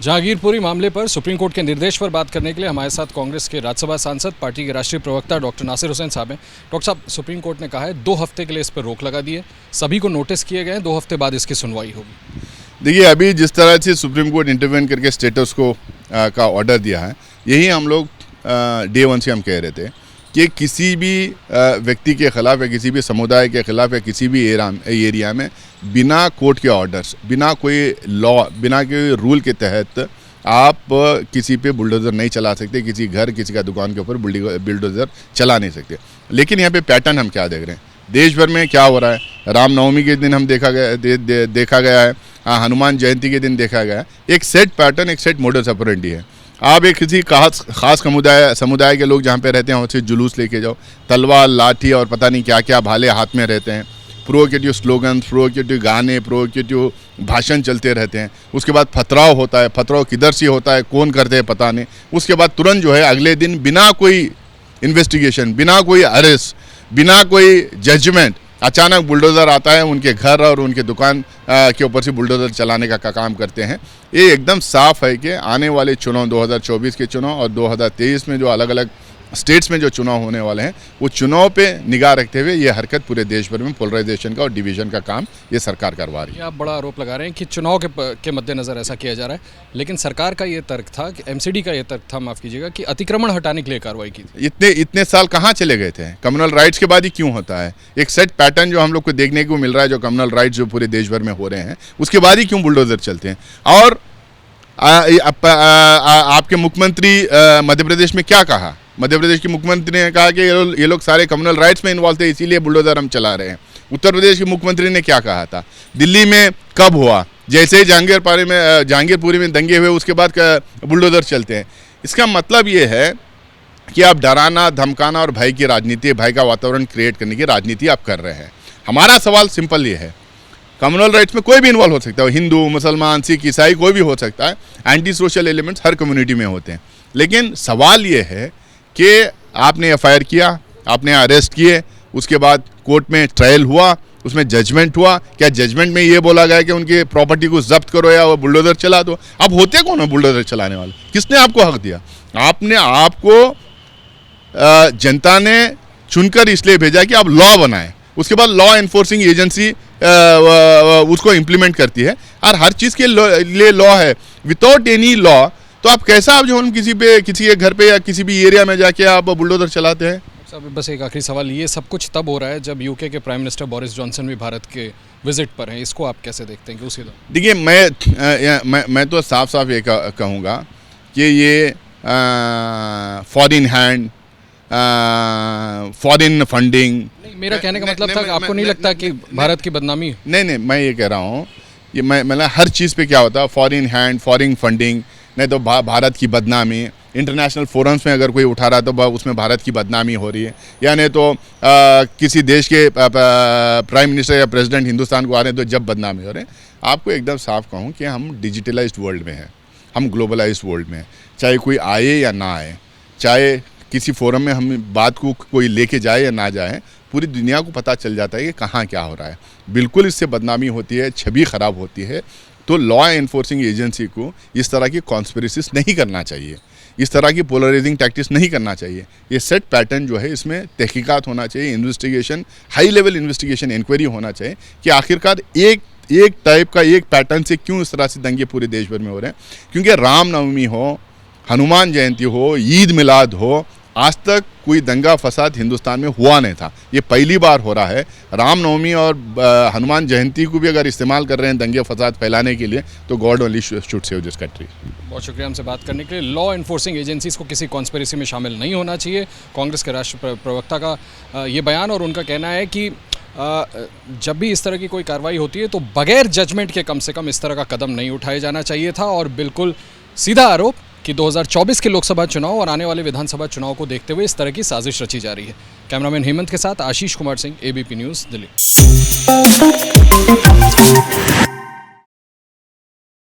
जहांगीरपुरी मामले पर supreme court के निर्देश पर बात करने के लिए हमारे साथ कांग्रेस के राज्यसभा सांसद, पार्टी के राष्ट्रीय प्रवक्ता डॉक्टर नासिर हुसैन साहब हैं। डॉक्टर साहब, सुप्रीम कोर्ट ने कहा है 2 हफ्ते के लिए इस पर रोक लगा दी है, सभी को नोटिस किए गए हैं, 2 हफ्ते बाद इसकी सुनवाई होगी। देखिए, अभी जिस तरह से सुप्रीम कोर्ट इंटरवेन करके स्टेटस को का ऑर्डर दिया है, यही हम लोग डे 1 से हम कह रहे थे कि किसी भी व्यक्ति के खिलाफ या किसी भी समुदाय के खिलाफ या किसी भी एरिया में बिना कोर्ट के ऑर्डर्स, बिना कोई लॉ, बिना कोई रूल के तहत आप किसी पे बुलडोज़र नहीं चला सकते, किसी घर, किसी का दुकान के ऊपर बुलडोज़र चला नहीं सकते। लेकिन यहाँ पे पैटर्न हम क्या देख रहे हैं, देश भर में क्या हो रहा है। रामनवमी के दिन हम देखा गया है, हनुमान जयंती के दिन देखा गया है। एक सेट पैटर्न, एक सेट मोडस ऑपरेंडी है। आप एक किसी खास समुदाय के लोग जहाँ पे रहते हैं वहाँ से जुलूस लेके जाओ, तलवार, लाठी और पता नहीं क्या क्या भाले हाथ में रहते हैं, प्रोवोकेटिव स्लोगन, प्रोवोकेटिव गाने, प्रोवोकेटिव भाषण चलते रहते हैं। उसके बाद पथराव होता है, पथराव किधर से होता है, कौन करते हैं पता नहीं। उसके बाद तुरंत जो है अगले दिन बिना कोई इन्वेस्टिगेशन, बिना कोई अरेस्ट, बिना कोई जजमेंट अचानक बुलडोज़र आता है, उनके घर और उनके दुकान के ऊपर से बुलडोज़र चलाने का काम करते हैं। ये एकदम साफ है कि आने वाले चुनाव, 2024 के चुनाव और 2023 में जो अलग अलग स्टेट्स में जो चुनाव होने वाले हैं, वो चुनाव पे निगाह रखते हुए ये हरकत पूरे देश भर में पोलराइजेशन का और डिवीजन का काम ये सरकार करवा रही है। आप बड़ा आरोप लगा रहे हैं कि चुनाव के मद्देनज़र ऐसा किया जा रहा है, लेकिन सरकार का ये तर्क था कि एमसीडी का ये तर्क था, माफ़ कीजिएगा, कि अतिक्रमण हटाने के लिए कार्रवाई की थी। इतने साल कहाँ चले गए थे? कम्युनल राइट्स के बाद ही क्यों होता है? एक सेट पैटर्न जो हम लोग को देखने को मिल रहा है, जो कम्युनल राइट्स जो पूरे देश भर में हो रहे हैं, उसके बाद ही क्यों बुलडोज़र चलते हैं? और आपके मुख्यमंत्री मध्य प्रदेश में क्या कहा? मध्य प्रदेश के मुख्यमंत्री ने कहा कि ये लोग सारे कम्युनल राइट्स में इन्वॉल्व थे, इसीलिए बुलडोज़र हम चला रहे हैं। उत्तर प्रदेश के मुख्यमंत्री ने क्या कहा था? दिल्ली में कब हुआ? जैसे ही जहांगीरपुरी में दंगे हुए, उसके बाद बुलडोज़र चलते हैं। इसका मतलब ये है कि आप डराना, धमकाना और भय की राजनीति, भय का वातावरण क्रिएट करने की राजनीति आप कर रहे हैं। हमारा सवाल सिंपल ये है, कम्युनल राइट्स में कोई भी इन्वॉल्व हो सकता है, हिंदू, मुसलमान, सिख, ईसाई, कोई भी हो सकता है। एंटी सोशल एलिमेंट्स हर कम्युनिटी में होते हैं। लेकिन सवाल ये है कि आपने एफआईआर किया, आपने अरेस्ट किए, उसके बाद कोर्ट में ट्रायल हुआ, उसमें जजमेंट हुआ। क्या जजमेंट में ये बोला गया कि उनकी प्रॉपर्टी को जब्त करो या वो बुलडोज़र चला दो? अब होते कौन है बुलडोज़र चलाने वाले? किसने आपको हक दिया? आपको जनता ने चुनकर इसलिए भेजा कि आप लॉ बनाएं, उसके बाद लॉ एनफोर्सिंग एजेंसी उसको इम्प्लीमेंट करती है। और हर चीज़ के लिए लॉ है। विदाउट एनी लॉ तो आप कैसा, आप जो हम किसी के घर पे या किसी भी एरिया में जाके आप बुलडोज़र चलाते हैं? साहब, बस एक आखिरी सवाल, ये सब कुछ तब हो रहा है जब यूके के प्राइम मिनिस्टर बोरिस जॉनसन भी भारत के विजिट पर हैं। इसको आप कैसे देखते हैं कि उसी दौरान? देखिए, मैं तो साफ ये कहूँगा कि ये फॉरेन हैंड, फॉरेन फंडिंग। मेरा कहने का मतलब था कि आपको नहीं लगता कि भारत की बदनामी? नहीं, मैं ये कह रहा हूँ, ये मतलब हर चीज़ पे क्या होता है, फॉरेन हैंड, फॉरेन फंडिंग, नहीं तो भारत की बदनामी। इंटरनेशनल फोरम्स में अगर कोई उठा रहा है तो उसमें भारत की बदनामी हो रही है। या नहीं तो किसी देश के प्राइम मिनिस्टर या प्रेसिडेंट हिंदुस्तान को आ रहे हैं तो जब बदनामी हो रहे हैं। आपको एकदम साफ कहूँ कि हम डिजिटलाइज्ड वर्ल्ड में हैं, हम ग्लोबलाइज्ड वर्ल्ड में हैं। चाहे कोई आए या ना आए, चाहे किसी फोरम में हम बात को कोई लेके जाए या ना जाए, पूरी दुनिया को पता चल जाता है कि कहाँ क्या हो रहा है। बिल्कुल इससे बदनामी होती है, छवि ख़राब होती है। तो लॉ एनफोर्सिंग एजेंसी को इस तरह की कॉन्स्पिरेसीज नहीं करना चाहिए, इस तरह की पोलराइजिंग टैक्टिक्स नहीं करना चाहिए। ये सेट पैटर्न जो है, इसमें तहकीकात होना चाहिए, investigation, high level investigation, inquiry होना चाहिए कि आखिरकार एक टाइप का एक पैटर्न से क्यों इस तरह से दंगे पूरे देश भर में हो रहे हैं। क्योंकि रामनवमी हो, हनुमान जयंती हो, ईद मिलाद हो, आज तक कोई दंगा फसाद हिंदुस्तान में हुआ नहीं था। ये पहली बार हो रहा है। रामनवमी और हनुमान जयंती को भी अगर इस्तेमाल कर रहे हैं दंगे फसाद फैलाने के लिए, तो God only should save this country. बहुत शुक्रिया हमसे बात करने के लिए। लॉ एनफोर्सिंग एजेंसीज को किसी कॉन्स्पिरेसी में शामिल नहीं होना चाहिए। कांग्रेस के राष्ट्रीय प्रवक्ता का ये बयान, और उनका कहना है कि जब भी इस तरह की कोई कार्रवाई होती है तो बगैर जजमेंट के कम से कम इस तरह का कदम नहीं उठाया जाना चाहिए था। और बिल्कुल सीधा आरोप कि 2024 के लोकसभा चुनाव और आने वाले विधानसभा चुनाव को देखते हुए इस तरह की साजिश रची जा रही है। कैमरामैन हेमंत के साथ आशीष कुमार सिंह, एबीपी न्यूज़, दिल्ली।